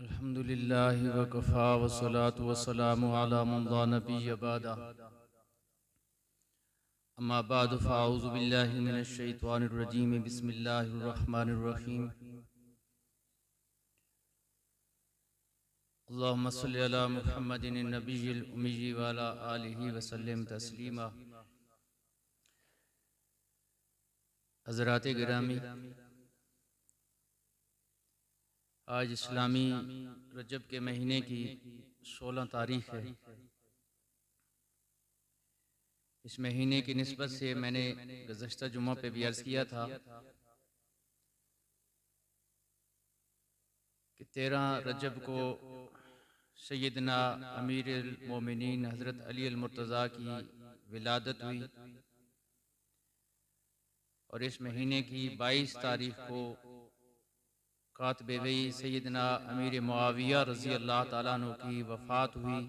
अल्हम्दुलिल्लाहि वकफ़ा वस्सलातु वस्सलामु अला मन ला नबिय्य बअदा। अम्मा बअद फ़अऊज़ु बिल्लाहि मिनश शैतानिर रजीम। बिस्मिल्लाहिर रहमानिर रहीम। अल्लाहुम्मा सल्लि अला मुहम्मदिन नबिय्यिल उम्मी व अला आलिहि व सल्लिम तस्लीमा। हज़रात गिरामी, आज इस्लामी रजब के महीने की 16 तारीख़ है। इस महीने की निस्बत से मैंने गुज़श्ता जुमा पे भी अर्ज़ किया था कि 13 रजब को सैयदना अमीरुल मोमिनीन हज़रत अली अल मुर्तज़ा की विलादत हुई और इस महीने की 22 तारीख़ को कातिब वही सैयदना अमीर मुआविया रज़ी अल्लाह ताला अन्हु की वफ़ात हुई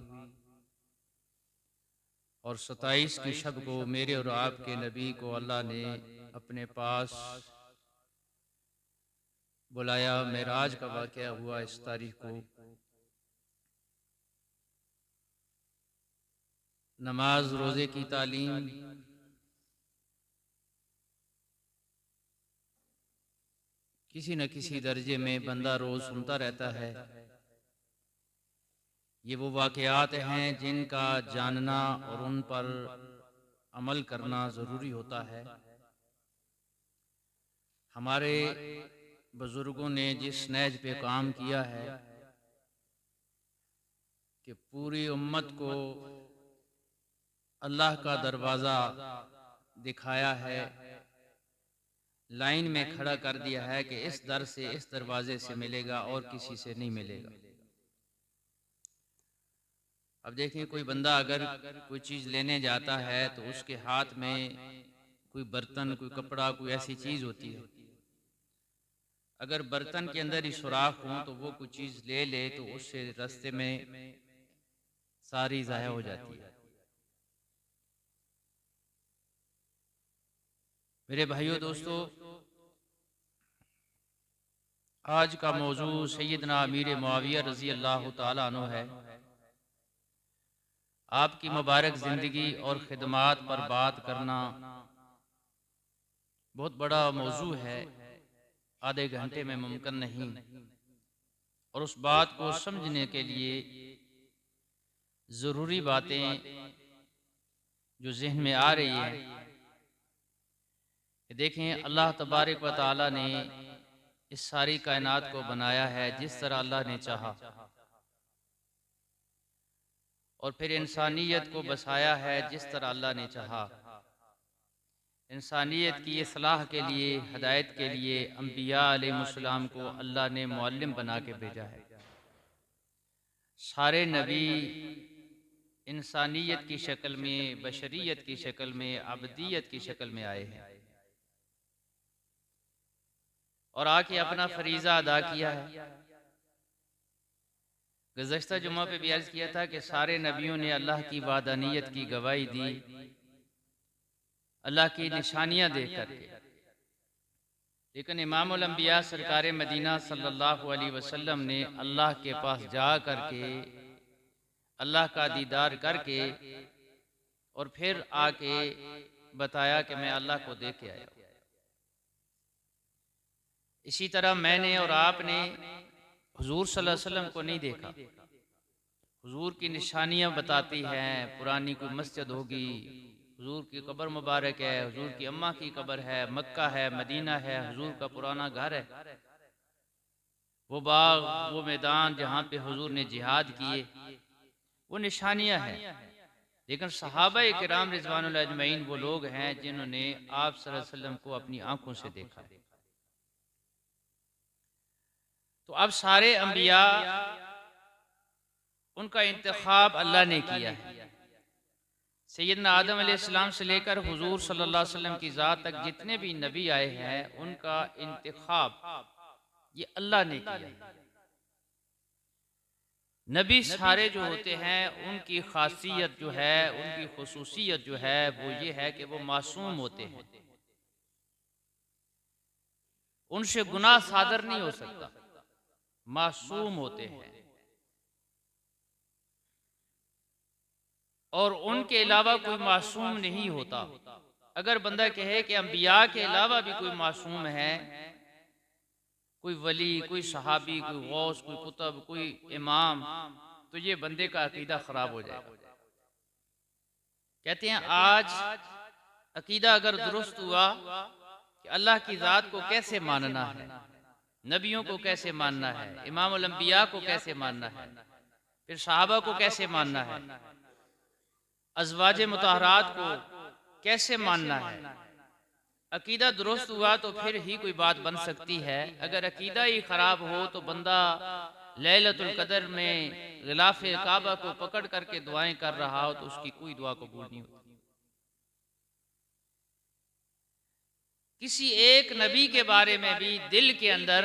और 27 की शब को मेरे और आपके नबी को अल्लाह ने अपने पास बुलाया। मेराज का वाक़या हुआ इस तारीख़ को। नमाज रोज़े की तालीम, किसी न किसी दर्जे में बंदा रोज़ सुनता रहता है। ये वो वाक़यात हैं जिनका जानना और उन पर अमल करना ज़रूरी होता है। हमारे बुज़ुर्गों ने जिस नहज पे काम किया है कि पूरी उम्मत को अल्लाह का दरवाज़ा दिखाया है, लाइन में खड़ा कर दिया है कि इस दर से इस दरवाजे से मिलेगा और किसी से नहीं मिलेगा। अब देखिए, कोई बंदा अगर कोई चीज़ लेने जाता है तो उसके हाथ में कोई बर्तन, कोई कपड़ा, कोई ऐसी चीज़ होती है। अगर बर्तन के अंदर ही सुराख हो तो वो कोई चीज़ ले ले तो उससे रास्ते में सारी ज़ाया हो जाती है। मेरे भाइयों दोस्तों, आज का मौजू सैयदना अमीर मुआविया रज़ी अल्लाह ताला अन्हु है। आपकी मुबारक ज़िंदगी और ख़िदमात पर बात करना बहुत बड़ा मौजू है, आधे घंटे में मुमकिन नहीं। और उस बात को समझने के लिए ज़रूरी बातें जो ज़हन में आ रही हैं कि देखें, अल्लाह तबारक व तआला ने इस सारी कायनात को बनाया है जिस तरह अल्लाह ने चाहा, और फिर इंसानियत को बसाया है जिस तरह अल्लाह ने चाहा। इंसानियत की इस्लाह के लिए, हदायत के लिए अम्बिया अलैहिमुस्सलाम को अल्लाह ने मुअल्लिम बना के भेजा है। सारे नबी इंसानियत की शक्ल में, बशरियत की शक्ल में, अबदियत की शक्ल में आए हैं और आके अपना फरीज़ा अदा किया है। गुज़श्ता जुमा पे भी अर्ज़ किया था कि सारे नबियों ने अल्लाह की वादानियत की गवाही दी, अल्लाह की निशानियाँ देख करके। लेकिन इमामुल अंबिया सरकार मदीना सल्लल्लाहु अलैहि वसल्लम ने अल्लाह के पास जा करके, अल्लाह का दीदार करके और फिर आके बताया कि मैं अल्लाह को देख के आया। इसी तरह मैंने और आपने हुजूर सल्लल्लाहु अलैहि वसल्लम को नहीं देखा। हुजूर की निशानियाँ बताती हैं, पुरानी कोई मस्जिद होगी, हुजूर की कब्र मुबारक है, हुजूर की अम्मा की कब्र है, मक्का है, मदीना है, हुजूर का पुराना घर है, वो बाग, वो मैदान जहाँ पे हुजूर ने जिहाद किए, वो निशानियाँ हैं। लेकिन सहाबा किराम रिज़वानुल्लाह अजमईन वो लोग हैं जिन्होंने आप सल्लल्लाहु अलैहि वसल्लम को अपनी आंखों से देखा है। तो अब सारे अंबिया, उनका इंतखाब अल्लाह ने किया है। सैयदना आदम अलैहिस्सलाम से लेकर हुजूर सल्लल्लाहु अलैहि वसल्लम की ज़ात तक जितने भी नबी आए हैं, उनका इंतखाब ये अल्लाह ने किया है। नबी सारे जो होते हैं उनकी खासियत जो है, उनकी खुसूसियत जो है वो ये है कि वो मासूम होते हैं, उनसे गुनाह सादर नहीं हो सकता। मासूम होते हैं, और उनके अलावा कोई मासूम नहीं होता। अगर बंदा कहे कि अंबिया के अलावा भी कोई मासूम है, कोई वली, कोई सहाबी, कोई गौस, कोई कुतुब, कोई इमाम, तो ये बंदे का अकीदा खराब हो जाएगा। कहते हैं आज अकीदा अगर दुरुस्त हुआ कि अल्लाह की ज़ात को कैसे मानना है, नबियों को कैसे मानना है, इमाम उल अंबिया को कैसे मानना है, फिर सहाबा को कैसे मानना है, अज़वाज मुतहरात को कैसे मानना है, अकीदा दुरुस्त हुआ तो फिर ही कोई बात बन सकती है। अगर अकीदा ही ख़राब हो तो बंदा लैलतुल क़द्र में ग़िलाफ़ काबा को पकड़ करके दुआएं कर रहा हो तो उसकी कोई दुआ कबूल नहीं होती। किसी एक नबी के बारे में भी दिल के अंदर,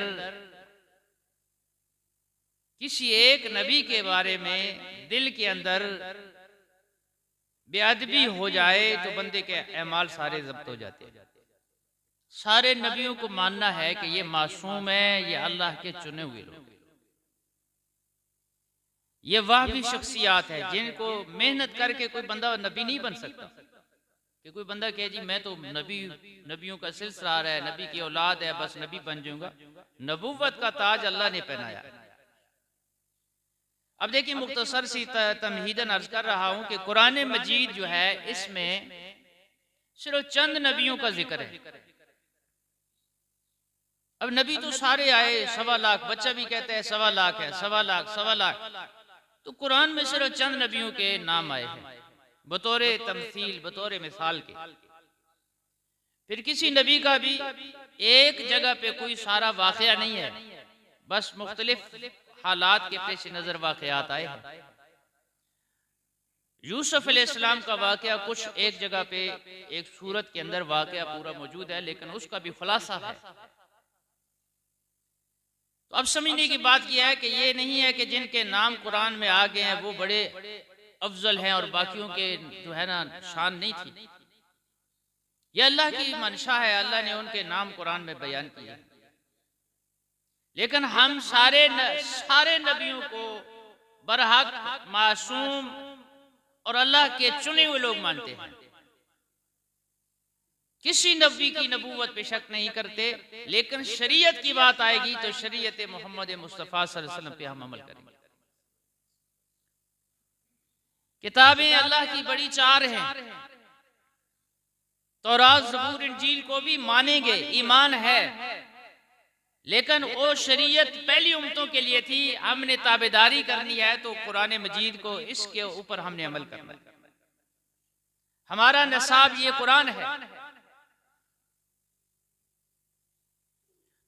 किसी एक नबी के बारे में दिल के अंदर बेअदबी हो जाए तो बंदे के अमाल सारे ज़ब्त हो जाते हैं। सारे नबियों को मानना है कि ये मासूम है, ये अल्लाह के चुने हुए लोग, ये वह भी शख्सियात है जिनको मेहनत करके कोई बंदा नबी नहीं बन सकता। कि कोई बंदा कहे जी मैं तो नबियों का सिलसिला आ रहा है, नबी की औलाद है, बस नबी बन जाऊंगा। नबूवत का ताज अल्लाह ने पहनाया। अब देखिए मुख्तसर सी तमहीदन अर्ज कर रहा हूं कि कुरान मजीद जो है इसमें सिर्फ चंद नबियों का जिक्र है। अब नबी तो सारे आए, 1.25 लाख, बच्चा भी कहता है 1.25 लाख है, 1.25 लाख, 1.25 लाख। तो कुरान में सिर्फ चंद नबियों के नाम आए हैं बतौर तमसील, बतौर मिसाल के। फिर किसी नबी का भी एक जगह पे कोई सारा वाकया नहीं है, बस मुख्तलिफ हालात के पेश नजर वाकयात आए हैं। यूसुफ अलैहिस्सलाम का वाकया कुछ एक जगह पे एक सूरत के अंदर वाकया पूरा मौजूद है, लेकिन उसका भी खुलासा है। तो अब समझने की बात यह है कि ये नहीं है कि जिनके नाम कुरान में आ गए हैं वो बड़े अफजल हैं और बाकियों के जो है ना शान नहीं थी। यह अल्लाह की मंशा है, अल्लाह ने उनके नाम कुरान में बयान किया। लेकिन हम सारे नबियों को बरहक, मासूम और अल्लाह के चुने हुए लोग मानते हैं। किसी नबी की नबूवत पे शक नहीं करते, लेकिन शरीयत की बात आएगी तो शरीयत मोहम्मद मुस्तफ़ा सल्लल्लाहु अलैहि वसल्लम पे हम अमल करेंगे। किताबें अल्लाह की बड़ी 4 हैं, तौरात, ज़बूर, इंजील को भी मानेंगे, ईमान है, लेकिन वो शरीयत पहली उम्मतों के लिए थी। हमने ताबेदारी करनी है तो कुरान मजीद को इसके ऊपर हमने अमल करना है। हमारा नसाब ये कुरान है।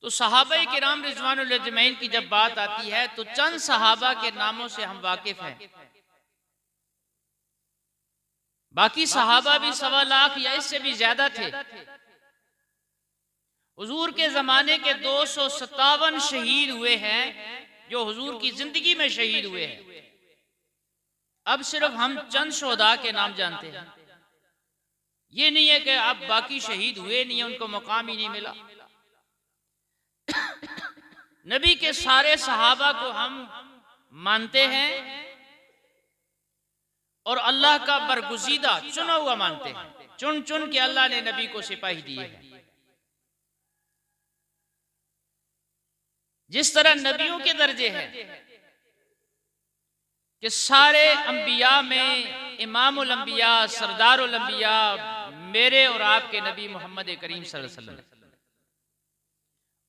तो सहाबा किराम रिज़वानुल्लाह अजमईन की जब बात आती है तो चंद सहाबा के नामों से हम वाकिफ हैं। बाकी सहाबा भी 1.25 लाख या इससे भी ज्यादा थे। हुजूर के जमाने के 257 शहीद हुए हैं जो हुजूर की जिंदगी में शहीद हुए हैं। अब सिर्फ हम चंद शोहदा के नाम जानते हैं। ये नहीं है कि अब बाकी शहीद हुए नहीं है, उनको मकाम ही नहीं मिला। नबी के सारे सहाबा को हम मानते हैं और अल्लाह का बरगुजीदा चुना हुआ मानते हैं। चुन चुन के अल्लाह ने नबी को सिपाही दिए हैं। जिस तरह नबियों के दर्जे हैं कि सारे अंबिया में इमामुल अंबिया, सरदारुल अंबिया मेरे और आपके नबी मोहम्मद करीम सल्लल्लाहु अलैहि वसल्लम,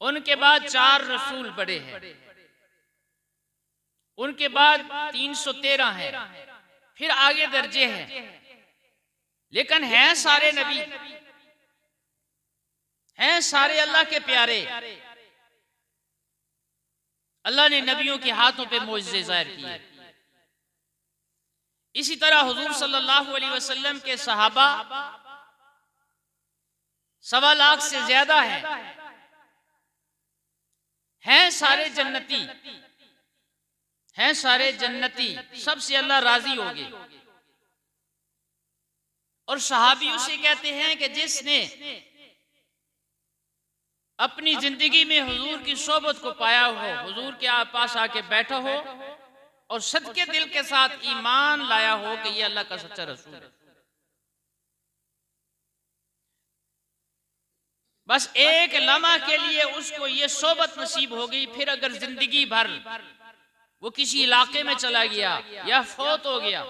उनके बाद 4 रसूल बड़े हैं, उनके बाद 313 हैं, फिर आगे दर्जे हैं, लेकिन हैं सारे नबी, हैं सारे अल्लाह के प्यारे। अल्लाह ने नबियों के हाथों पे मोजज़े ज़ाहिर किए। इसी तरह हुजूर सल्लल्लाहु अलैहि वसल्लम के सहाबा 1.25 लाख से ज्यादा हैं सारे जन्नती, हैं सारे जन्नती, सबसे अल्लाह राजी हो गए। और सहाबी उसे कहते हैं कि जिसने अपनी जिंदगी में हुजूर की सोबत को पाया हो, हुजूर के पास आके बैठा हो और सदके दिल के साथ ईमान लाया हो कि ये अल्लाह का सच्चा रसूल है। बस एक लम्हा के लिए उसको ये सोबत नसीब हो गई, फिर अगर जिंदगी भर वो किसी इलाके में चला गया या फौत हो गया,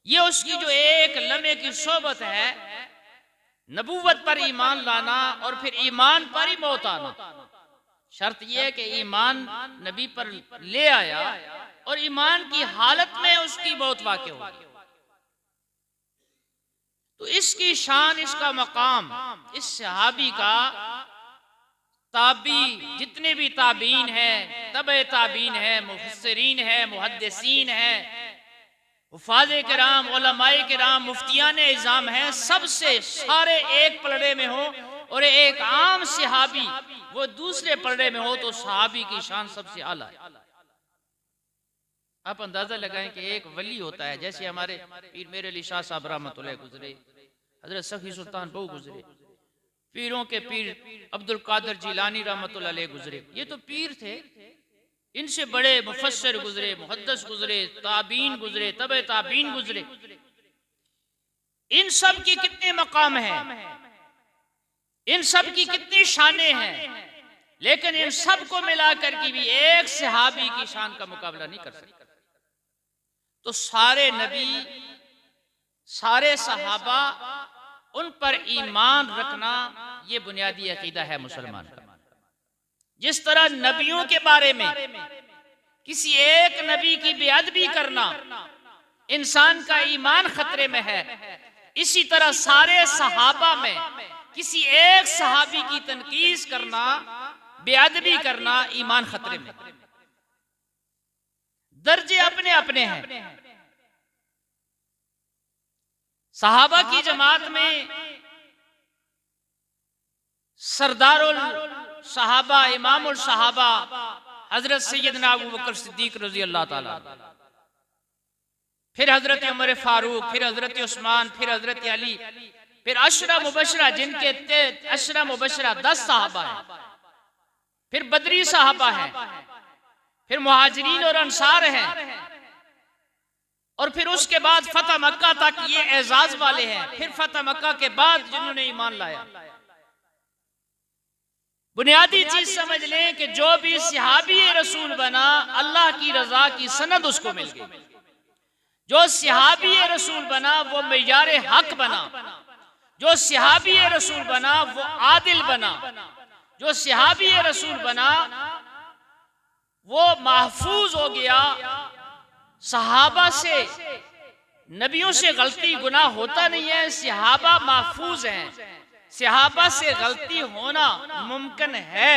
ये उसकी जो एक लम्हे की सोबत है, नबूवत पर ईमान लाना और फिर ईमान पर ही मौत आना। शर्त यह है कि ईमान नबी पर ले आया और ईमान की हालत में उसकी मौत वाक़ई होगी। तो इसकी शान, इसका मकाम, इस सहाबी का, ताबी जितने भी ताबीन हैं, तबे ताबीन है, मुफस्सिरीन है, मुहद्दिसीन है, हुफ़ाज़े किराम, उलमाए किराम, मुफ्तियान इज़ाम हैं, सबसे सारे एक पलड़े में हो और एक आम सहाबी वो दूसरे पलड़े में हो, तो सहाबी की शान सबसे आला है। आप अंदाजा लगाएं कि एक वली होता है, जैसे हमारे पीर मेरे अली शाह साहब रहमतुल्लाह गुजरे, हजरत सखी सुल्तान बहु गुजरे, पीरों के पीर अब्दुल कादिर जिलानी रहमतुल्लाह अलैह गुजरे। ये तो पीर थे, इनसे बड़े मुफस्सिर गुजरे, मुहद्दिस गुजरे, ताबीन गुजरे, तबे ताबीन गुजरे। इन सब की कितने मकाम हैं, इन सब की कितनी शानें हैं, लेकिन इन सब को मिलाकर के भी एक सहाबी की शान का मुकाबला नहीं कर सकते। तो सारे नबी, सारे सहाबा, उन पर ईमान रखना ये बुनियादी अकीदा है मुसलमान का। जिस तरह नबियों के बारे में किसी एक नबी की बेअदबी करना इंसान का ईमान खतरे में है, इसी तरह सारे सहाबा में किसी एक सहाबी की तनकीस करना, बेअदबी करना ईमान खतरे में। दर्जे अपने अपने हैं। सहाबा की जमात में सरदारुल सहाबा, इमामुल सहाबा हजरत सैयदना अबू बकर सिद्दीक रजी अल्लाह ताला, फिर हजरत उमर फारूक, फिर हजरत उस्मान, फिर हजरत अली, फिर अशरा मुबशरा, जिनके अशरा मुबशरा 10 साहबा है, फिर बदरी साहबा है, फिर मुहाजिरीन और अंसार हैं, और फिर उसके बाद फतह मक्का तक ये एजाज वाले हैं, फिर फतह मक्का के बाद जिन्होंने ईमान लाया। बुनियादी चीज समझ लें कि जो भी सहाबी रसूल बना, अल्लाह की रजा की सनद उसको मिल गई। जो सहाबी रसूल बना वो मेयार हक बना, जो सहाबी रसूल बना वो आदिल बना, जो सहाबी रसूल बना वो महफूज हो गया। सहाबा से, नबियों से गलती गुनाह होता नहीं है, सहाबा महफूज हैं। सहाबा से गलती होना मुमकिन है,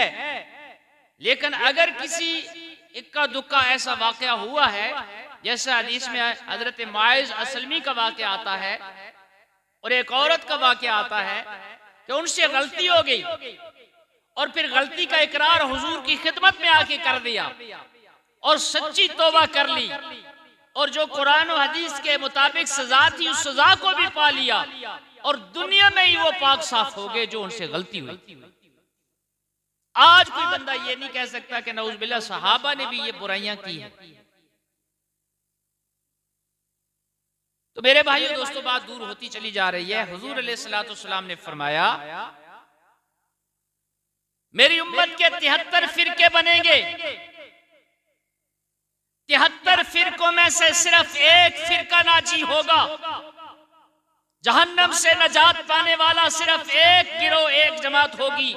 लेकिन अगर किसी इक्का दुक्का ऐसा वाकया हुआ है, जैसे हदीस में हजरत माइज असलमी का वाकया आता है और एक औरत का वाकया आता है कि उनसे गलती हो गई और फिर गलती का इकरार हुजूर की खिदमत में आके कर दिया और सच्ची तौबा कर ली, और जो कुरान और हदीस के मुताबिक सजा थी उस सजा को भी पा लिया, और दुनिया में ही वो पाक साफ हो गए जो उनसे गलती हुई। आज कोई बंदा ये नहीं कह सकता कि नऊज़ सहाबा ने भी ये बुराइयां की हैं। तो मेरे भाइयों दोस्तों, बात दूर होती चली जा रही है। हुजूर अलैहिस्सलाम ने फरमाया, मेरी उम्मत के 73 फिरके बनेंगे, 73 फिरकों में से सिर्फ एक फिरका नाजी होगा। जहन्नम से नजात पाने वाला सिर्फ एक गिरोह, एक जमात होगी।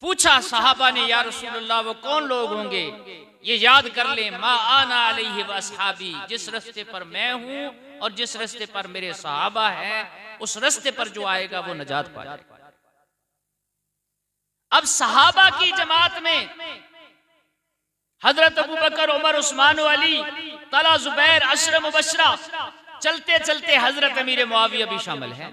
पूछा सहाबा ने, या रसूलल्लाह वो कौन लोग होंगे? ये याद कर ले, मा आना अलैहि व अस्हाबी, जिस रास्ते पर मैं हूं और जिस रास्ते पर मेरे सहाबा हैं, उस रास्ते पर जो आएगा वो नजात पाएगा। अब सहाबा की जमात में हजरत अबू बकर, उमर, उस्मान, अली, तला, जुबैर, अशरा मुबशरा, चलते चलते हजरत अमीर मुआविया भी शामिल हैं।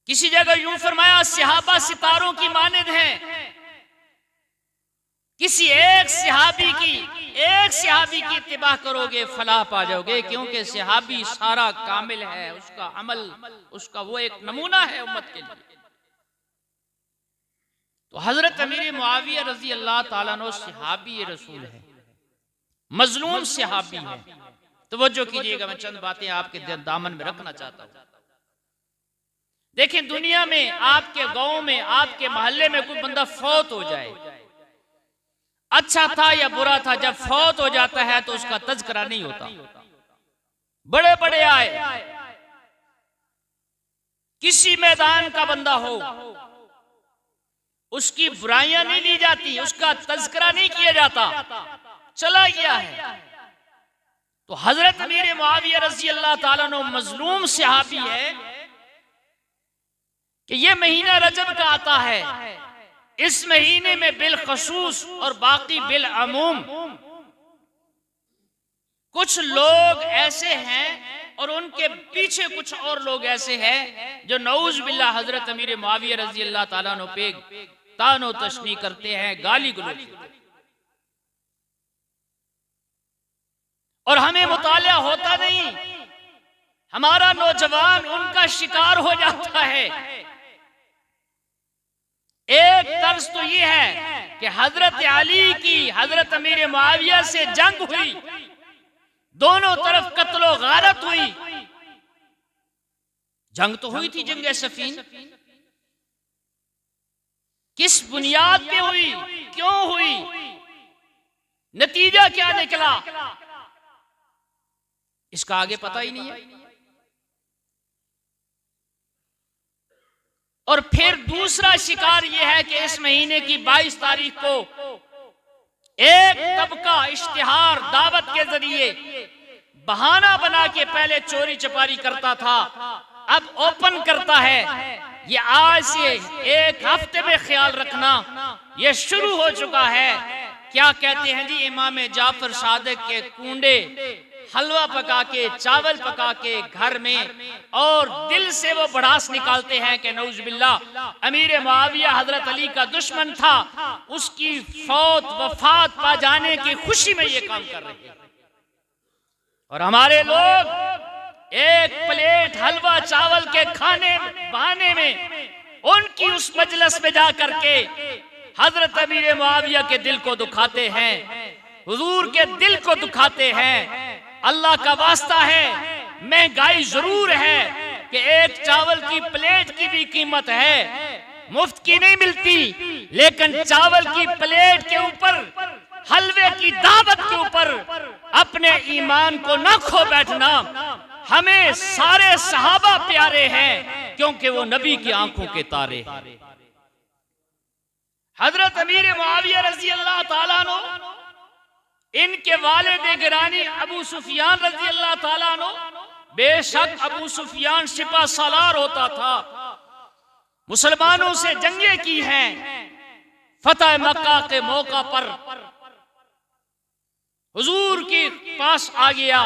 किसी जगह यूं फरमाया, सहाबा सितारों की मानिंद हैं, किसी एक सहाबी की इत्तिबा करोगे फलाह पा जाओगे, क्योंकि सहाबी सारा कामिल है, उसका अमल, उसका वो एक नमूना है उम्मत के लिए। तो हजरत अमीर मुआविया रजी अल्लाह ताला अन्हु सहाबी रसूल है, मजलूम सहाबी है। तवज्जो कीजिएगा, मैं चंद बातें आपके दामन में रखना चाहता हूं। देखें, दुनिया में आपके गांव में, आपके मोहल्ले में कोई बंदा फौत हो जाए, अच्छा था या बुरा था, जब फौत हो जाता है तो उसका तज़किरा नहीं होता। बड़े बड़े आए, किसी मैदान का बंदा हो, उसकी बुराइयां नहीं ली जाती, उसका तज़किरा नहीं किया जाता, चला गया है। तो हजरत अमीर मुआविया रज़ी अल्लाह ताला अन्हु मजलूम सहाबी है कि ये महीना रजब का आता है, इस महीने में बिलखसूस और बाकी बिल अमूम कुछ लोग ऐसे हैं और उनके पीछे कुछ और लोग ऐसे हैं जो नऊज बिल्लाह हजरत अमीर मुआविया रज़ी अल्लाह ताला अन्हु पे तानो तशनी करते हैं, गाली गलौज। और हमें मुताला होता नहीं, हमारा नौजवान उनका शिकार हो जाता है। एक तर्ज तो ये है कि हजरत अली की हजरत अमीर मुआविया से जंग हुई, दोनों तरफ कत्लो गारत हुई। जंग तो हुई थी, जंग सफीन। किस बुनियाद पे हुई, क्यों हुई, नतीजा क्या निकला, इसका आगे पता ही नहीं है। और फिर दूसरा शिकार यह है कि इस महीने की 22 तारीख को एक तबका इश्तिहार दावत के जरिए बहाना बना के पहले चोरी चपारी करता था, अब ओपन करता है। ये आज से एक हफ्ते में ख्याल रखना, ये शुरू हो चुका है। क्या कहते हैं जी, इमाम जाफर सादिक के कूंडे हलवा पका के, चावल पका के घर में, और दिल से वो भड़ास निकालते हैं कि नऊज बिल्लाह अमीर मुआविया हजरत अली का दुश्मन था, उसकी वफात पा जाने की खुशी में ये काम कर रहे हैं। और हमारे लोग एक प्लेट हलवा चावल के खाने बहाने में उनकी उस मजलिस में जा करके हजरत अमीर मुआविया के दिल को दुखाते हैं, हुजूर के दिल को दुखाते हैं। अल्लाह का वास्ता है, महंगाई जरूर है कि एक चावल की प्लेट की भी कीमत है, मुफ्त की नहीं मिलती, लेकिन चावल की प्लेट के ऊपर, हलवे की दावत के ऊपर अपने ईमान को ना खो बैठना। हमें सारे सहाबा प्यारे हैं क्योंकि वो नबी की आंखों के तारे हैं। हजरत अमीर मुआविया रजी अल्लाह ताला अन्हु, इनके वालिद गिरानी अबू सुफियान रजी अल्लाह ताला अन्हु, बेशक अबू सुफियान सिपा सालार होता था, मुसलमानों से जंगें की हैं। फतह मक्का के मौका पर हुजूर के पास आ गया,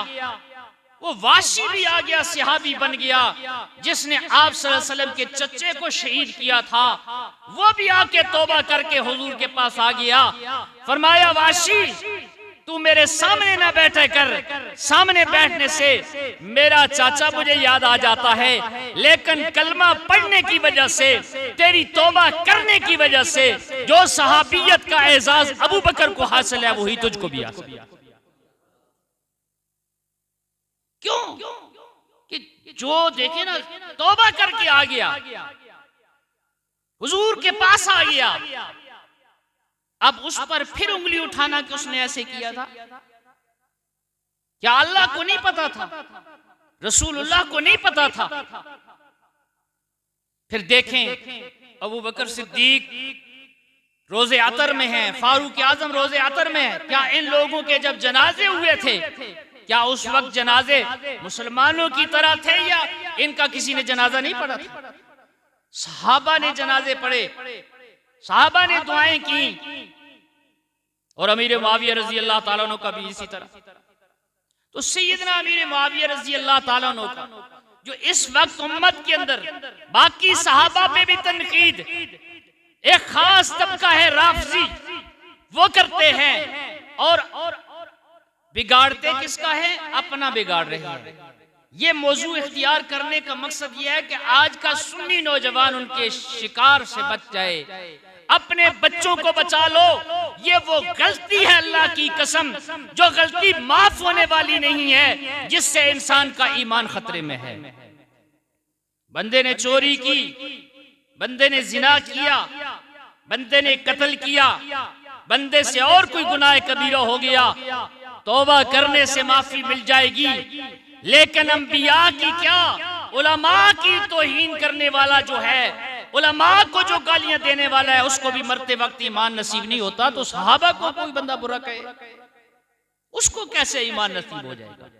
वो वाशी भी आ गया, सहाबी बन गया, जिसने आप सल्लल्लाहु अलैहि वसल्लम के चच्चे को शहीद किया था, वो भी आके तौबा करके हुजूर के पास आ गया। फरमाया, वाशी तू मेरे सामने ना बैठे कर, सामने बैठने से मेरा चाचा मुझे याद आ जाता है, लेकिन कलमा पढ़ने की वजह से, तेरी तौबा करने की वजह से जो सहाबियत का एजाज अबू बकर को हासिल है, वही तुझको भी हासिल है। क्यों कि जो देखे ना, तौबा करके आ गया, हुजूर के पास आ गया, अब उस पर फिर उंगली उठाना कि उसने ऐसे किया था। क्या अल्लाह को नहीं पता था, रसूलुल्लाह को नहीं पता था? फिर देखें, अबू बकर सिद्दीक रोजे अतर में हैं, फारूक आजम रोजे अतर में है। क्या इन लोगों के जब जनाजे हुए थे, क्या उस वक्त जनाजे मुसलमानों की तरह थे या इनका किसी ने जनाजा नहीं पढ़ा था? सहाबा ने जनाजे पढ़े, सहाबा ने दुआएं की, और अमीर मुआविया रजी अल्लाह ताला अन्हु का भी इसी तरह। तो सैयदना अमीर मुआविया रजी अल्लाह ताला अन्हु का जो इस वक्त उम्मत के अंदर बाकी सहाबा पे भी तनकीद, एक खास तबका है राफजी, वो करते हैं और बिगाड़ते किसका है? अपना बिगाड़ रहे हैं। ये मौजू इख्तियार करने का मकसद ये है कि आज का सुन्नी नौजवान उनके शिकार से बच जाए। अपने बच्चों को बचा लो। ये वो गलती है, अल्लाह की कसम, जो गलती माफ होने वाली नहीं है, जिससे इंसान का ईमान खतरे में है। बंदे ने चोरी की, बंदे ने जिना किया, बंदे ने कत्ल किया, बंदे से और कोई गुनाह कबीरा हो गया, तौबा करने से माफी मिल जाएगी। लेकिन अंबिया की क्या, उलमा की तौहीन करने वाला जो है, उलमा को जो गालियां देने वाला है, उसको भी मरते वक्त ईमान नसीब नहीं होता, तो सहाबा को कोई बंदा बुरा कहे, उसको कैसे ईमान नसीब हो जाएगा?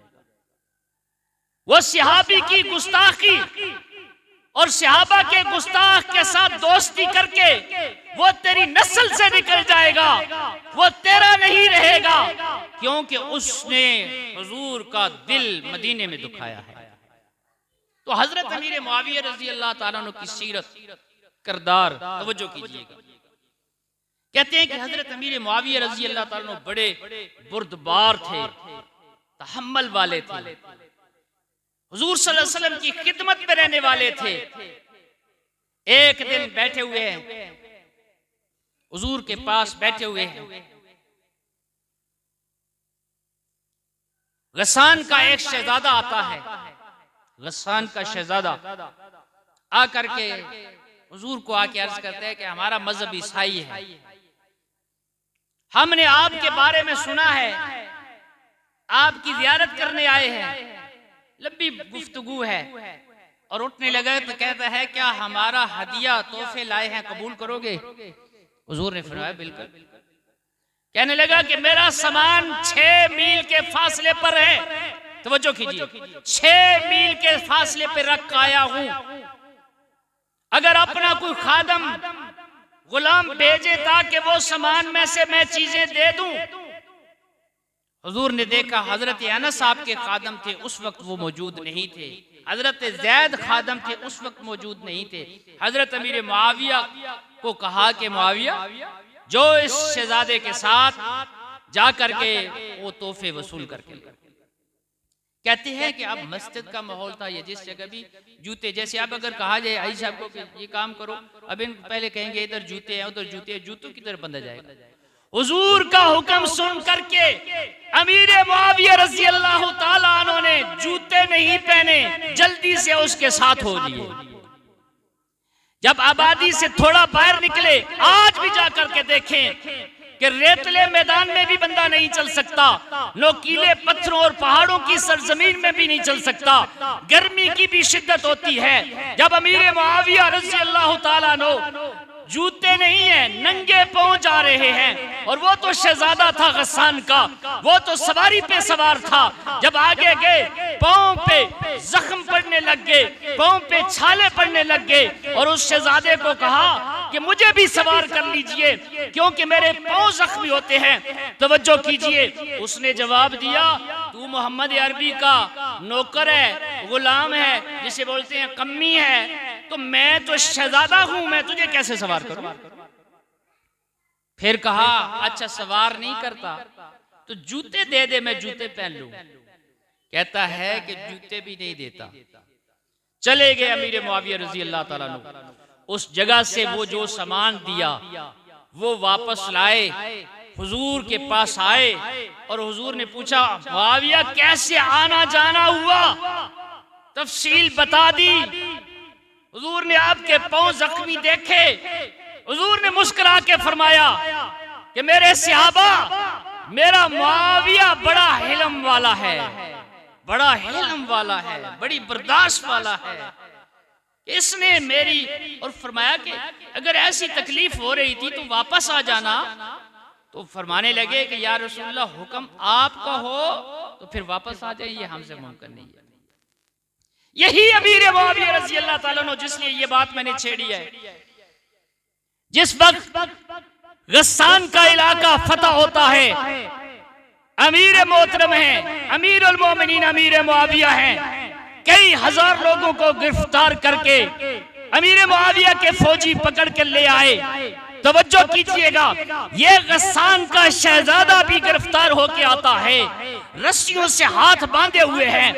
वो सहाबी की गुस्ताखी और सहाबा के गुस्ताख के साथ दोस्ती करके वो तेरी नस्ल से निकल जाएगा, वो तेरा नहीं रहेगा, क्योंकि उसने हुजूर का दिल मदीने में दुखाया है। तो हजरत अमीर मुआविया रजी अल्लाह ताला अन्हु की सीरत किरदार तवज्जो कीजिएगा। कहते हैं कि हजरत अमीर मुआविया रजी अल्लाह ताला अन्हु बड़े बुर्दबार थे, तहम्मुल वाले थे, हुजूर सल्लल्लाहु अलैहि वसल्लम की खिदमत में रहने वाले थे। एक दिन बैठे हुए हैं, हुजूर के पास बैठे हुए हैं, गस्सान का एक शहजादा आता है। गस्सान का शहजादा आकर के हुजूर को आके अर्ज करते हैं कि हमारा मजहब ईसाई है, हमने आपके बारे में सुना है, आपकी जियारत करने आए हैं। लंबी गुफ्तगू है और उठने लगा तो कहता है, क्या हमारा हदिया तोहफे लाए हैं, कबूल करोगे? हुजूर ने फरमाया बिल्कुल। कहने लगा कि मेरा सामान 6 मील के फासले पर है, तवज्जो कीजिए, 6 मील के फासले पे रख आया हूं। अगर अपना कोई खादम गुलाम भेजे ताकि वो सामान में से मैं चीजें दे दूं। हुजूर ने देखा हजरत अनस साहब के खादम थे, उस वक्त वो मौजूद नहीं थे। हजरत जैद खादम थे, उस वक्त मौजूद नहीं थे। हजरत अमीर मुआविया को कहा कि मुआविया जो इस शहजादे के साथ जा करके वो तोहफे वसूल करके। कहते हैं कि अब मस्जिद का माहौल था, ये जिस जगह भी जूते, जैसे अब अगर कहा जाए आई साहब को कि ये काम करो, अब इन पहले कहेंगे इधर जूते हैं उधर जूते हैं, जूतों की तरफ बंधा जाएगा। हुजूर का हुक्म सुन करके अमीर मुआविया रज़ी अल्लाह ताला अन्हु ने जूते नहीं पहने, जल्दी से उसके साथ हो लिए। जब आबादी से थोड़ा बाहर निकले, आज भी जाकर के देखें कि रेतले मैदान में भी बंदा नहीं चल सकता, नोकीले पत्थरों और पहाड़ों की सरजमीन में भी नहीं चल सकता, गर्मी की भी शिद्दत होती है। जब अमीर मुआविया रज़ी अल्लाह ताला अन्हु जूते नहीं है, नंगे पांव जा रहे हैं, और वो तो शहजादा था गस्सान का, वो तो सवारी पे सवार था। जब आगे गए पांव पे जख्म पड़ने लग गए, पांव पे छाले पड़ने लग गए, और उस शहजादे को कहा कि मुझे भी सवार कर लीजिए क्योंकि मेरे पांव जख्मी होते हैं। तवज्जो कीजिए, उसने जवाब दिया, तू मोहम्मद अरबी का नौकर है, गुलाम है, जिसे बोलते हैं कम्मी है, तो मैं तो शहजादा हूं, मैं तुझे कैसे सवार करूं? फिर कहा अच्छा सवार नहीं करता तो जूते दे दे, मैं जूते पहन लूं। कहता है कि जूते भी नहीं देता। चले गए अमीर मुआविया रज़ी अल्लाह ताला अन्हु, उस जगह से वो जो सामान दिया वो वापस लाए, हुजूर के पास आए, और हुजूर ने पूछा मुआविया कैसे आना जाना हुआ, तफसील बता दी। हुजूर ने आपके पांव जख्मी देखे, हुजूर ने मुस्कुरा के फरमाया कि मेरे सहाबा, मेरा मुआविया बड़ा हिल्म वाला है, बड़ा हिल्म वाला है, बड़ी बर्दाश्त वाला है, इसने मेरी, और फरमाया कि अगर ऐसी तकलीफ हो रही थी तो वापस आ जाना। तो फरमाने लगे कि या रसूलल्लाह हुक्म आपका हो तो फिर वापस आ जाइए, हमसे मुमकिन नहीं है। यही अमीर मुआविया रज़ी अल्लाह ताला अन्हु, जिसलिए ये बात मैंने छेड़ी है, जिस वक्त गस्सान का इलाका फतह होता है, अमीर मोहतरम है, अमीर उल मोमिनीन अमीर मुआविया हैं, कई हजार लोगों को गिरफ्तार करके अमीर मुआविया के फौजी पकड़ के ले आए। तवज्जो कीजिएगा, ये गस्सान का शहजादा भी गिरफ्तार होके आता है, रस्सियों से हाथ बांधे हुए हैं।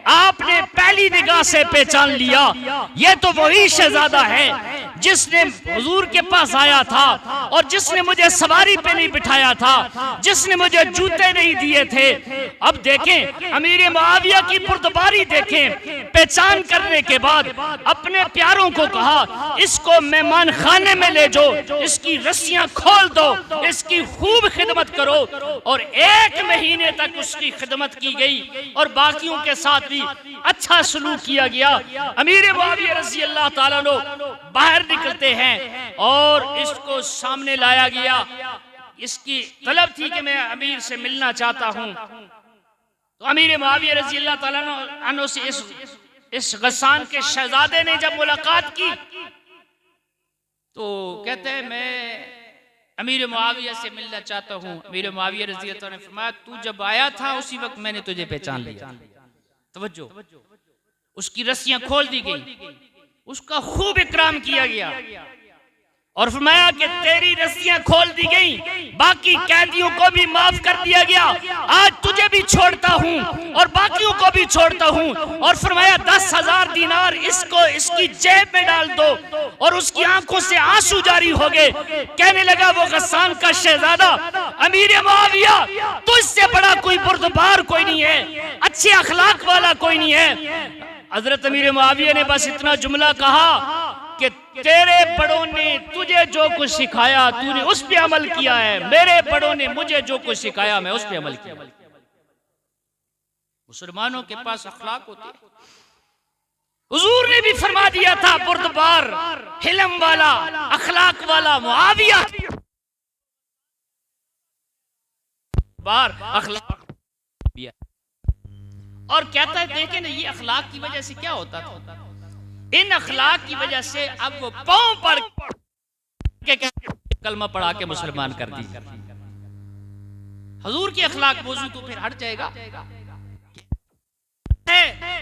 आपने पहली निगाह से पहचान लिया, ये तो वही शहजादा है जिसने हुजूर के पास आया था और जिसने मुझे सवारी पे नहीं बिठाया था, जिसने मुझे जूते नहीं दिए थे। अब देखें अमीर मुआविया की पुर्तबारी देखें। पहचान करने के बाद अपने प्यारों को कहा, इसको मेहमान खाने में ले जाओ, इसकी रस्सियां खोल दो, इसकी खूब खिदमत करो। और 1 महीने तक उसकी खिदमत की गई और बाकियों के साथ भी अच्छा सलूक किया गया। अमीर मुआविया रज़ी अल्लाह ताला अन्हु बाहर निकलते हैं और इसको सामने लाया गया। इसकी तलब थी कि मैं अमीर से मिलना चाहता हूं। तो अमीर मुआविया रज़ी अल्लाह ताला अन्हु से इस गस्सान के शहजादे ने जब मुलाकात की तो कहते हैं मैं अमीर मुआविया से मिलना चाहता हूं। अमीर मुआविया रज़ी अल्लाह ताला ने फरमाया, तू जब आया था उसी वक्त मैंने तुझे पहचान लिया। तवज्जो, उसकी रस्सियां खोल दी गई, उसका खूब इकराम किया गया और फरमाया कि तेरी रस्सियां खोल दी गई, बाकी कैदियों को भी माफ कर दिया गया, आज तुझे भी छोड़ता हूं और बाकियों को भी छोड़ता हूं। और फरमाया 10,000 दिनार इसको इसकी जेब में डाल दो। और उसकी आंखों से आंसू जारी हो गए। कहने लगा वो गस्सान का शहजादा, अमीर मुआविया तुझसे बड़ा कोई बुर्दबार कोई नहीं है, अच्छे अखलाक वाला कोई नहीं है। हजरत अमीर मुआविया ने बस इतना जुमला कहा कि तेरे बड़ों ने तुझे जो कुछ सिखाया तूने उस पे अमल किया है, मेरे बड़ों ने मुझे जो कुछ सिखाया मैं उस पे अमल किया। मुसलमानों के पास अखलाक होते हैं। हुजूर ने भी फरमा दिया था, बुर्दबार, हिलम वाला, अखलाक वाला मुआविया बार अखलाक। और कहता है देखें ना, ये अखलाक की वजह से क्या होता था। इन अखलाक की वजह से अब वो पांव पड़ के कलमा पढ़ा के मुसलमान कर दी। हुजूर की अखलाक मौजू तो फिर हट जाएगा।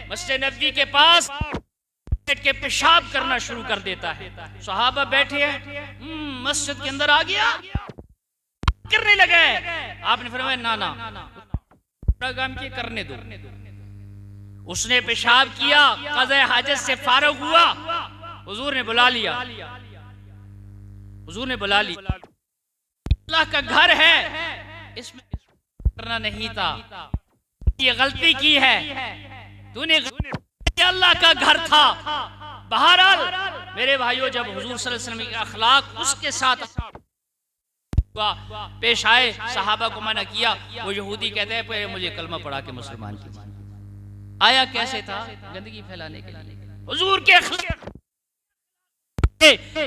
मस्जिद नबवी के पास बैठ के पेशाब करना शुरू कर देता है। सहाबा बैठे हैं, मस्जिद के अंदर आ गया, करने लगे। आपने फरमाया ना ना, काम के करने दो। उसने पेशाब किया, क़ज़ा हाजत से फारग हुआ, हुजूर ने बुला लिया। हुजूर ने बुला लिया, अल्लाह का घर है, इसमें करना नहीं था, ये गलती की है तूने, अल्लाह का घर था। बहरहाल मेरे भाइयों, जब हुजूर सल्लल्लाहु अलैहि वसल्लम के अखलाक उसके साथ पेश आए, सहाबा को मना किया। वो यहूदी कहते हैं पहले मुझे कलमा पढ़ा के मुसलमान कीजिए। आया कैसे था, गंदगी फैलाने के लिए। हुजूर के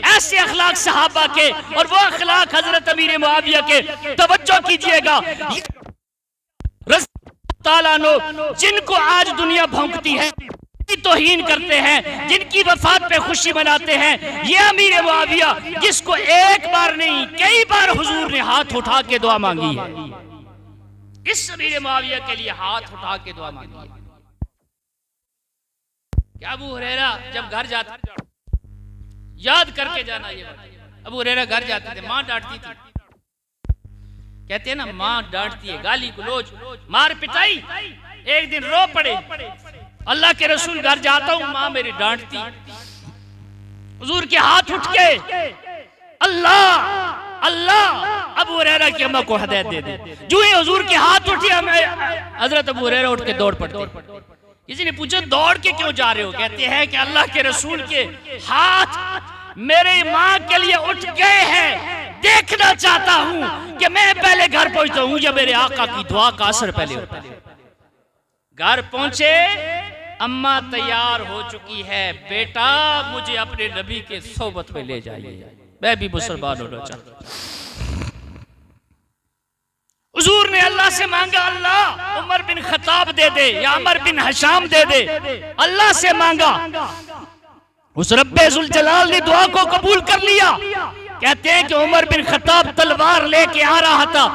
ऐसे अखलाक सहाबा के और वो अखलाक हजरत अमीर मुआविया के। तवज्जो कीजिएगा, जिनको आज दुनिया भौंकती है, तौहीन करते हैं, जिनकी वफात पे खुशी मनाते हैं, ये अमीर मुआविया जिसको एक बार नहीं कई बार हुजूर ने हाथ उठा के दुआ मांगी है। इस अमीर मुआविया के लिए हाथ उठा के दुआ मांगी है। क्या अबू हुरैरा जब घर जाते, याद करके जाना, ये अबू हुरैरा घर जाते थे, माँ डांटती थी। कहते हैं ना, माँ डांटती है, गाली गलौज, मार पिटाई। एक दिन रो पड़े, अल्लाह के रसूल घर जाता हूं, माँ मेरी डांटती। हुजूर के हाथ उठ के अल्लाह अल्लाह, अबू हुरैरा की अम्मा को हिदायत दे दे। जो ही हुजूर के हाथ उठी, हजरत अबू हुरैरा उठ के दौड़ पड़ते। किसी ने पूछा दौड़ के क्यों जा रहे हो? कहते हैं कि अल्लाह के रसूल के हाथ मेरे माँ के लिए उठ गए हैं, देखना चाहता हूं कि मैं पहले घर पहुंचता हूं या मेरे आका की दुआ का असर पहले होता है। घर पहुंचे, अम्मा तैयार हो चुकी है, बेटा मुझे अपने नबी के सोबत में ले जाइए, मैं भी मुसलमान होना चाहता हूं। हुजूर ने अल्लाह से मांगा, अल्लाह उमर बिन खत्ताब दे दे या अमर बिन हशाम दे दे। अल्लाह से मांगा, उस रब्बे जुल जलाल ने दुआ को कबूल कर लिया। कहते हैं कि उमर बिन खत्ताब तलवार लेके आ रहा था,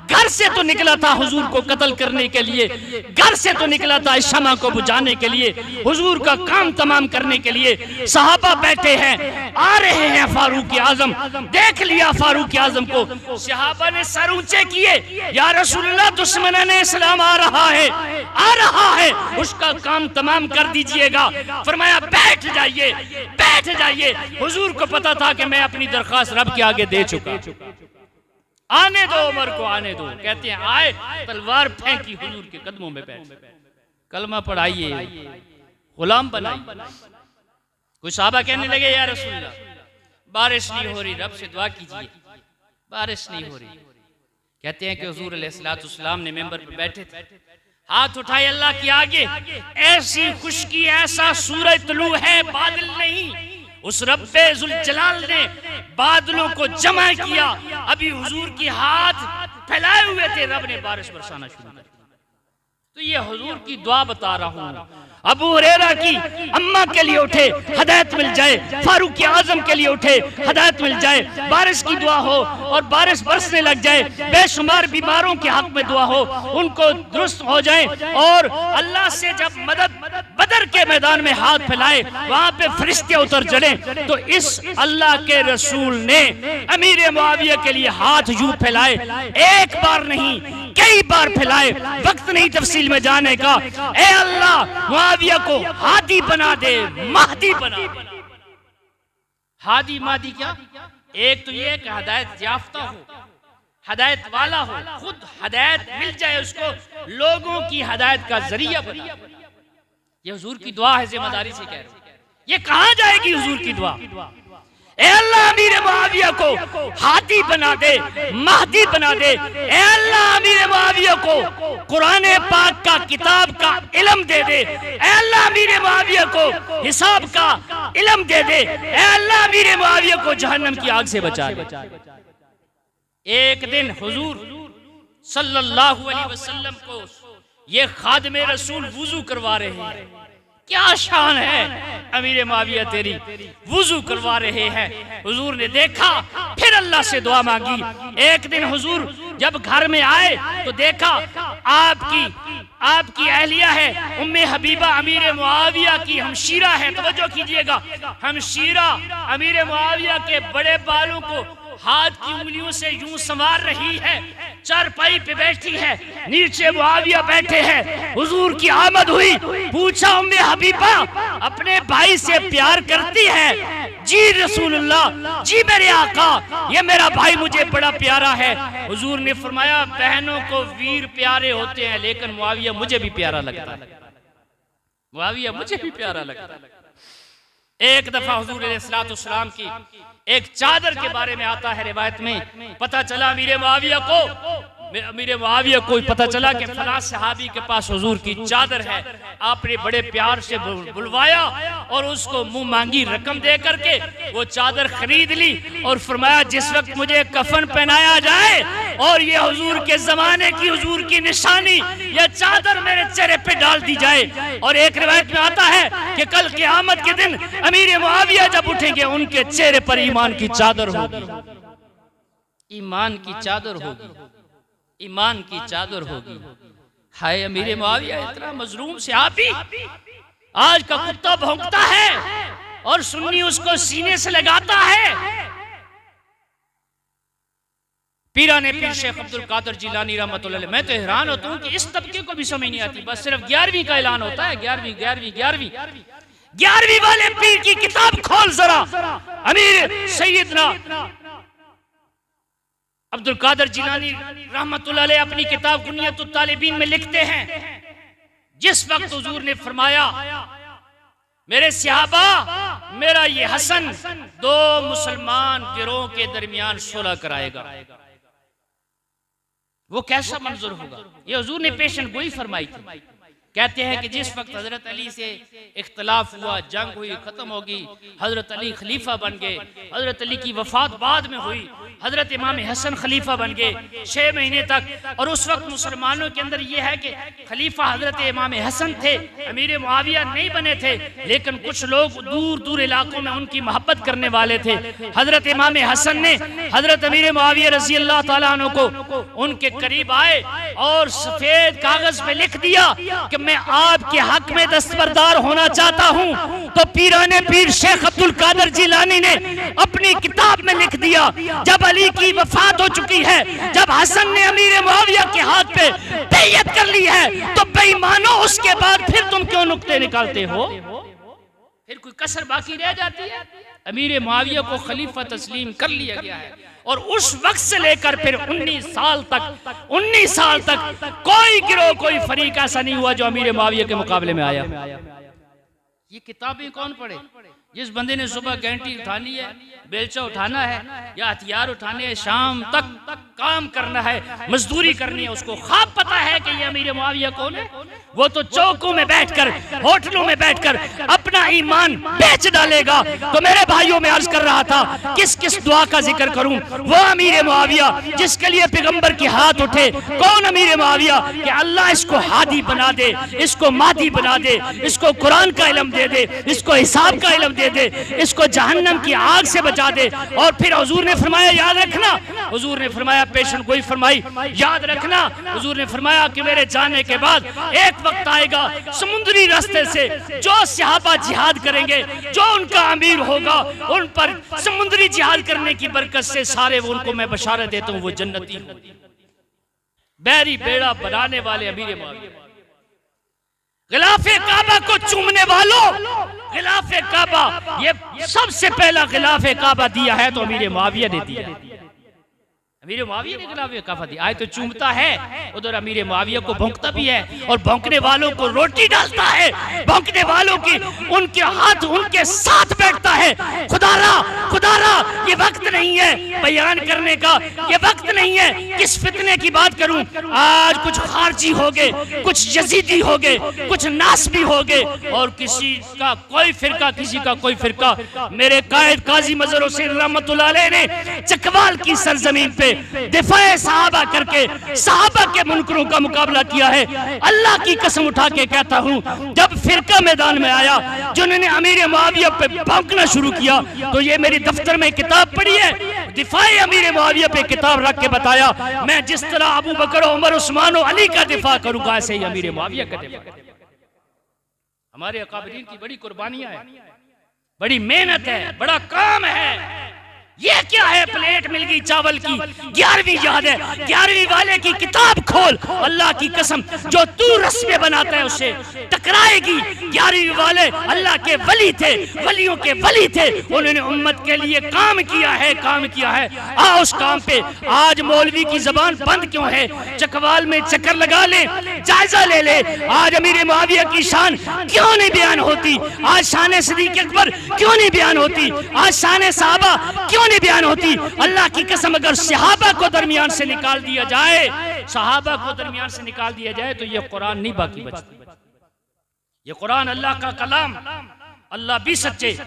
घर से तो निकला था हुजूर को कत्ल करने के लिए, घर से तो निकला था इस शमा को बुझाने के लिए, हुजूर का काम तमाम करने के लिए। सहाबा बैठे हैं, आ रहे हैं फारूक आजम, देख लिया फारूक आजम को। सहाबा ने सर ऊंचे किए, या रसूलुल्लाह दुश्मन ने इस्लाम आ रहा है, उसका काम तमाम कर दीजिएगा। फरमाया बैठ जाइए, बैठ जाइए। हुजूर को पता था कि मैं अपनी दरख्वास्त रब के आगे दे चुका, आने दो उमर को, आने दो। कहते हैं आए, तलवार फेंकी, हुजूर के कदमों में बैठ, कलमा पढ़ाइए, गुलाम बनाइए। कुछ सहाबा कहने लगे या रसूलल्लाह बारिश नहीं हो रही, रब से दुआ कीजिए, बारिश नहीं हो रही। कहते हैं कि हुजूर अलैहिस्सलाम ने मेंबर पर बैठे थे, हाथ उठाए अल्लाह के आगे, ऐसी खुशकी, ऐसा सूरज तुलू है, बादल नहीं। उस रब्बे जुल जलाल ने बादलों को जमा किया, अभी हुजूर की हाथ फैलाए हुए थे, रब ने बारिश बरसाना शुरू कर दी। तो ये हुजूर की दुआ बता रहा हूं। अबू हुरैरा की अम्मा के लिए उठे, हदायत मिल जाए, फारूक आजम के लिए उठे, हदायत मिल जाए, बारिश की दुआ हो और बारिश बरसने लग जाए, बेशुमार बीमारों के हक में दुआ हो, उनको दुरुस्त हो जाए। और अल्लाह से जब मदद बदर के मैदान में हाथ फैलाए, वहां पे फरिश्ते उतर चढ़े, तो इस अल्लाह के रसूल ने अमीर मुआविया के लिए हाथ यूं फैलाए, एक बार नहीं कई बार फैलाए, वक्त नहीं तफसील में जाने का। ए अल्लाह मुआविया को हादी बना दे, महदी बना दे। हादी महदी क्या? एक तो ये कि हदायत याफ्ता हो, हदायत वाला हो, खुद हदायत मिल जाए उसको, लोगों की हदायत का जरिया बना। ये हुजूर की दुआ है, जिम्मेदारी से कह रहा हूं। ये कहां जाएगी हुजूर की दुआ? ए अल्लाह अमीर मुआविया को हादी बना दे, महदी बना दे। ए अल्लाह अमीर मुआविया को कुरान पाक का, किताब का इल्म दे दे। ए अल्लाह अमीर मुआविया को हिसाब का इल्म दे दे। ए अल्लाह अमीर मुआविया को जहन्नम की आग से बचा दे। एक दिन हुजूर सल्लल्लाहु अलैहि वसल्लम को ये खादिम रसूल वुजू करवा रहे हैं। क्या शान है अमीर मुआविया तेरी, वुजू करवा रहे हैं। हुजूर ने देखा, फिर अल्लाह से दुआ मांगी। एक दिन हुजूर जब घर में आए तो देखा आपकी अहलिया है उम्मे हबीबा, अमीर मुआविया की हमशीरा है। तवज्जो कीजिएगा, हमशीरा अमीर मुआविया के बड़े बालों को हाथ की उंगलियों से यूं संवार रही है, चारपाई पे बैठी है, नीचे मुआविया बैठे हैं। हुजूर की आमद हुई, पूछा उम्मे हबीबा अपने भाई से प्यार करती है? जी रसूलुल्लाह, जी मेरे आका, ये मेरा भाई मुझे बड़ा प्यारा है। हुजूर ने फरमाया बहनों को वीर प्यारे होते हैं, लेकिन मुआविया मुझे भी प्यारा लगता है, मुआविया मुझे भी प्यारा लगता है। एक दफा हुजूर अलैहिस्सलाम की एक चादर के बारे में आता है रिवायत में, पता चला अमीर मुआविया को पता चला कि फलां सहाबी के पास हुजूर की चादर है। आपने बड़े प्यार से बुलवाया और उसको मुंह मांगी रकम दे करके वो चादर खरीद ली और फरमाया जिस वक्त मुझे कफन पहनाया जाए और ये हुजूर के जमाने की हुजूर की निशानी, ये चादर मेरे चेहरे पे डाल दी जाए। और एक रिवायत में आता है कि कल क़यामत के दिन अमीर मुआविया जब उठेंगे उनके चेहरे पर ईमान की चादर होगी, ईमान की चादर होगी, ईमान की चादर होगी। हाय अमीर मुआविया इतना मजलूम से आप ही, आज का कुत्ता भौंकता है और सुन्नी उसको सीने से लगाता है। पीराने पीर शेख अब्दुल कादिर जिलानी रहमतुल्लाह अलैह, मैं तो हैरान होता हूँ कि इस तबके को भी समझ नहीं आती, बस सिर्फ 11वीं का ऐलान होता है, 11वीं वाले पीर की किताब खोल जरा। अमीर सैयदना अब्दुल कादिर जिलानी रहमतुल्लाह अलैह अपनी किताब कुनियतुत तालिबीन में लिखते हैं, जिस वक्त हुजूर ने फरमाया मेरे सहाबा, मेरा ये हसन 2 मुसलमान गिरोह के दरमियान सुलह कराएगा, वो कैसा मंजर होगा? ये हुजूर ने पेशन गोई फरमाई थी। कहते हैं कि जिस वक्त हजरत अली से इख्तलाफ हुआ, जंग हुई, खत्म होगी, हजरत अली खलीफा बन गए। हजरत अली की वफात बाद में हुई, हजरत इमाम हसन खलीफा बन गए 6 महीने तक। और उस वक्त मुसलमानों के अंदर यह है कि खलीफा हजरत इमाम हसन थे, अमीर मुआविया नहीं बने थे, लेकिन कुछ लोग दूर दूर इलाकों में उनकी मोहब्बत करने वाले थे। हजरत इमाम हसन ने हजरत अमीर मुआविया रजी अल्लाह ताला अन्हु को उनके करीब आए और सफेद कागज पे लिख दिया कि मैं आपके हक में दस्तबरदार होना चाहता हूं। तो पीराने पीर शेख अब्दुल कादिर जिलानी ने अपनी किताब में लिख दिया, जब अली की वफात हो चुकी है, जब हसन ने अमीर मुआविया के हाथ पे बैयत कर ली है, तो बेईमानो उसके बाद फिर तुम क्यों नुक्ते निकालते हो? फिर कोई कसर बाकी रह जाती है? अमीर मुआविया को खलीफा तस्लीम कर लिया गया है और उस वक्त से लेकर फिर 19 साल तक कोई गिरोह, कोई फरीक ऐसा नहीं हुआ जो अमीर मुआविया के मुकाबले में आया। ये किताबें कौन पढ़े? जिस बंदे ने सुबह घंटी उठानी है, बेलचा उठाना है या हथियार उठाने है, शाम तक काम करना है, मजदूरी करनी है, उसको ख्वाब पता है कि ये अमीर मुआविया कौन है। वो तो चौकों में बैठकर, होटलों में बैठकर अपना ईमान बेच डालेगा। तो मेरे भाइयों में अर्ज कर रहा था, किस किस दुआ का जिक्र करूं? वो अमीर मुआविया जिसके लिए पैगंबर के हाथ उठे। कौन अमीर मुआविया? कि अल्लाह इसको हादी बना दे, इसको मादी बना दे, इसको कुरान का इल्म दे दे, इसको हिसाब का इल्म दे दे, इसको जहन्नम की आग से बचा दे। और फिर हुजूर ने फरमाया, याद रखना, हुजूर ने फरमाया, पेशन गोई फरमाई, याद रखना, हुजूर ने फरमाया कि मेरे जाने के बाद एक वक्त आएगा समुद्री रास्ते से जो सहाबा जिहाद करेंगे, जो उनका अमीर होगा, उन पर समुद्री जिहाद करने की बरकत से सारे उनको मैं बशारत देता हूं वो जन्नती होंगे। बैरी बेड़ा बनाने वाले अमीर मुआविया, गिलाफे काबा को चूमने वालों, गिलाफे काबा, ये सबसे पहला गिलाफे काबा दिया है तो अमीर मुआविया ने दिया। अमीर मुआविया ने गिलाफे काबा दिया। आए तो चूमता है, उधर अमीर मुआविया को भौंकता भी है और भौंकने वालों को रोटी डालता है, भौंकने वालों की उनके हाथ उनके साथ बैठता है। खुदारा ये वक्त नहीं है बयान करने का, ये वक्त नहीं है किस फितने की बात करूं। आज कुछ खारजी हो गए, कुछ यजीदी हो गए, कुछ नासबी हो गए और किसी का कोई फिरका, किसी का कोई फिरका। मेरे कायद काजी मजहर हुसैन रहमतुल्लाह अलैह ने चकवाल की सरजमीन पे दिफाए सहाबा करके सहाबा के मुनकरों का मुकाबला किया है। अल्लाह की कसम उठा के कहता हूं, जब फिरका मैदान में आया, जिन्होंने अमीर मुआविया पे भौंकना शुरू किया, तो ये मेरी दफ्तर में किताब पढ़ी है, दिफाए अमीर मुआविया पे किताब रख के बताया, मैं जिस तरह अबू बकर, उमर, उस्मान और अली का दिफा करूंगा, ऐसे ही अमीर मुआविया का दिफा। हमारे अकाबरीन की बड़ी कुर्बानियां है, बड़ी मेहनत है, बड़ा काम है। ये क्या है? प्लेट मिल गई चावल की, 11वीं याद है, 11वीं वाले की किताब खोल, अल्लाह की कसम जो तू रस्में बनाता है उससे टकराएगी। 11वीं वाले अल्लाह के वली थे, वलियों के वली थे, उन्होंने उम्मत के लिए काम किया है। आ उस काम पे। आज मौलवी की जबान बंद क्यों है? चकवाल में चक्कर लगा ले, जायजा ले ले। आज अमीर मुआविया की शान क्यों नहीं बयान होती? आज शान सिद्दीक़ अकबर क्यों नहीं बयान होती? आज शान सहाबा क्यों नहीं बयान होती? अल्लाह की कसम अगर सहाबा को दरमियान से निकाल दिया जाए, सहाबा को दरमियान से निकाल दिया जाए तो ये कुरान नहीं बाकी बचता। ये कुरान अल्लाह का कलाम, अल्लाह भी सच्चे,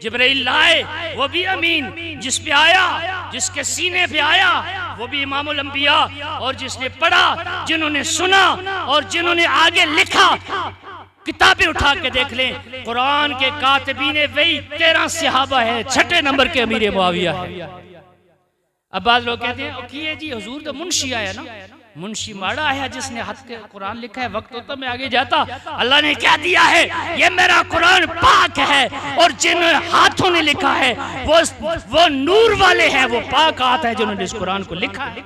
जिब्राइल लाए वो भी अमीन, जिस पे आया, जिसके सीने पे आया वो भी इमामुल अंबिया, और जिसने पढ़ा, जिन्होंने सुना और जिन्होंने आगे लिखा, किताबें उठा के देख लें, कुरान के कातिबीने वही 13 सहाबा है, 6 नंबर के अमीर मुआविया है। अब बाद लोग कहते हैं जी हुजूर तो मुंशी आया ना, मुंशी माड़ा आया जिसने हाथ के कुरान लिखा है, वक्त होता मैं आगे जाता। अल्लाह ने क्या दिया है? ये मेरा कुरान पाक है और जिन हाथों ने लिखा है वो नूर वाले हैं, वो पाक हाथ है जिन्होंने इस कुरान को लिखा है।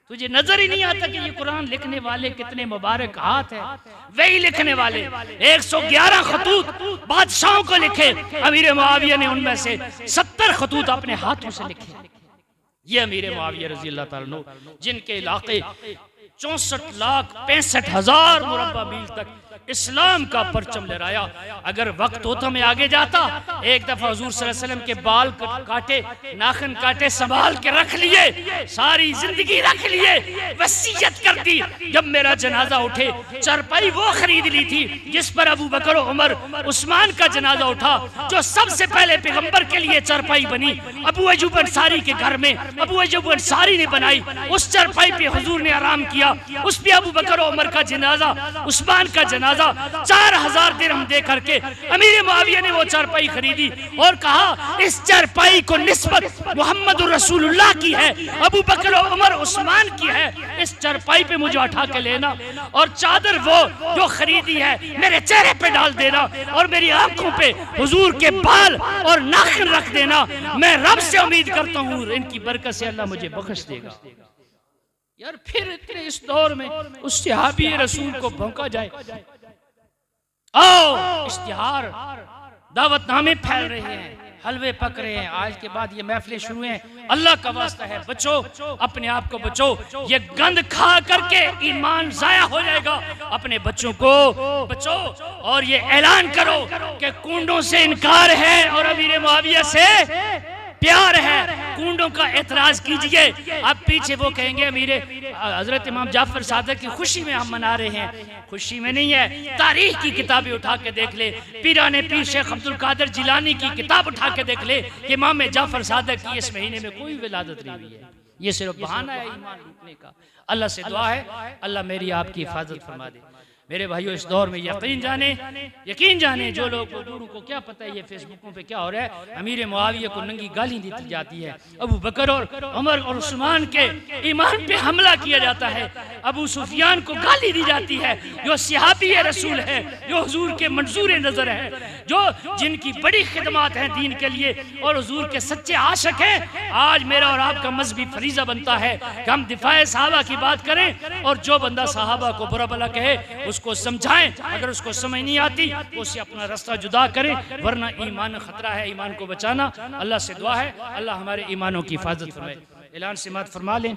तुझे नजर ही नहीं आता कि ये कुरान लिखने वाले कितने मुबारक हाथ है। वही लिखने वाले 111 खतूत बादशाहों को लिखे, अमीर मुआविया ने उनमें से 70 खतूत अपने हाथों से लिखे। ये अमीर मुआविया रजी अल्लाह ताला अन्हु, जिनके इलाके 64,65,000 मुरब्बा मील तक इस्लाम का परचम लहराया। अगर वक्त होता मैं आगे जाता, एक दफा हुजूर सल्लल्लाहु अलैहि वसल्लम के बाल काटे, नाखून काटे, संभाल के रख लिए, सारी जिंदगी रख लिए, वसीयत कर दी। जब मेरा जनाजा उठे, चारपाई वो खरीद ली थी जिस पर अबू बकर, उमर, उस्मान का जनाजा उठा, जो सबसे पहले पैगंबर के लिए चारपाई बनी अबू अय्यूब अंसारी के घर में, अबू अय्यूब अंसारी ने बनाई। उस चारपाई पे हुजूर ने आराम किया, उस पे अबू बकर उमर का जनाजा, उस्मान का जनाजा 4000 दिरहम दे करके अमीर मुआविया ने वो चारपाई खरीदी और कहा इस चारपाई को निस्बत मोहम्मद रसूलुल्लाह की है, अबू बकर उमर उस्मान की है, इस चारपाई पे मुझे उठा के लेना और चादर वो जो खरीदी है मेरे चेहरे पे डाल देना और मेरी आंखों पे हुजूर के बाल और नाखून रख देना। मैं रब से उम्मीद करता हूँ इनकी बरकत से अल्लाह मुझे बख्श देगा। यार फिर इतने इस दौर में उस सहाबी रसूल को भौंका जाए। आओ इश्तिहार दावतनामे फैल रहे हैं, हलवे पक रहे हैं, आज के बाद ये महफिलें शुरू हैं। अल्लाह का वास्ता है बचो, अपने आप को बचो, ये गंद खा करके ईमान जाया हो जाएगा। अपने बच्चों को बचो और ये ऐलान करो कि कूंडों से इनकार है और अमीर मुआविया से प्यार है। कूंडों का एतराज कीजिए। अब पीछे वो कहेंगे अमीर हजरत इमाम जाफर सादिक की खुशी में हम मना रहे हैं, खुशी में नहीं है। तारीख की किताबें उठा के देख ले, पीराने पीर शेख अब्दुल कादिर जिलानी की किताब उठा के देख ले कि इमाम जाफर सादिक की इस महीने में कोई विलादत नहीं हुई है। ये सिर्फ बहाना है ईमान लूटने का। अल्लाह से दुआ है अल्लाह मेरी आपकी हिफाजत फरमा दे। मेरे भाइयों इस दौर में यकीन जाने जो लोग बूढ़ों को क्या पता है ये फेसबुकों पे क्या हो रहा है। अमीर मुआविया को नंगी गाली दी जाती है, अबू बकर और उमर और उस्मान के ईमान पे हमला किया जाता है, अबू सुफियान को गाली दी जाती है जो सहाबी रसूल है, जो हुजूर के मंजूर नजर है, जो जिनकी बड़ी खिदमत है दीन के लिए और हुजूर के सच्चे आशिक हैं। आज मेरा और आपका मजहबी फरीजा बनता है कि हम दिफाए सहाबा की बात करें और जो बंदा सहाबा को बुरा भला कहे उसको समझाएं, अगर उसको समझ नहीं आती तो उसे अपना रास्ता जुदा करें, वरना ईमान खतरा है। ईमान को बचाना अल्लाह से दुआ है अल्लाह हमारे ईमानों की हिफाजत फरमाए। ऐलान से मत फरमा लें।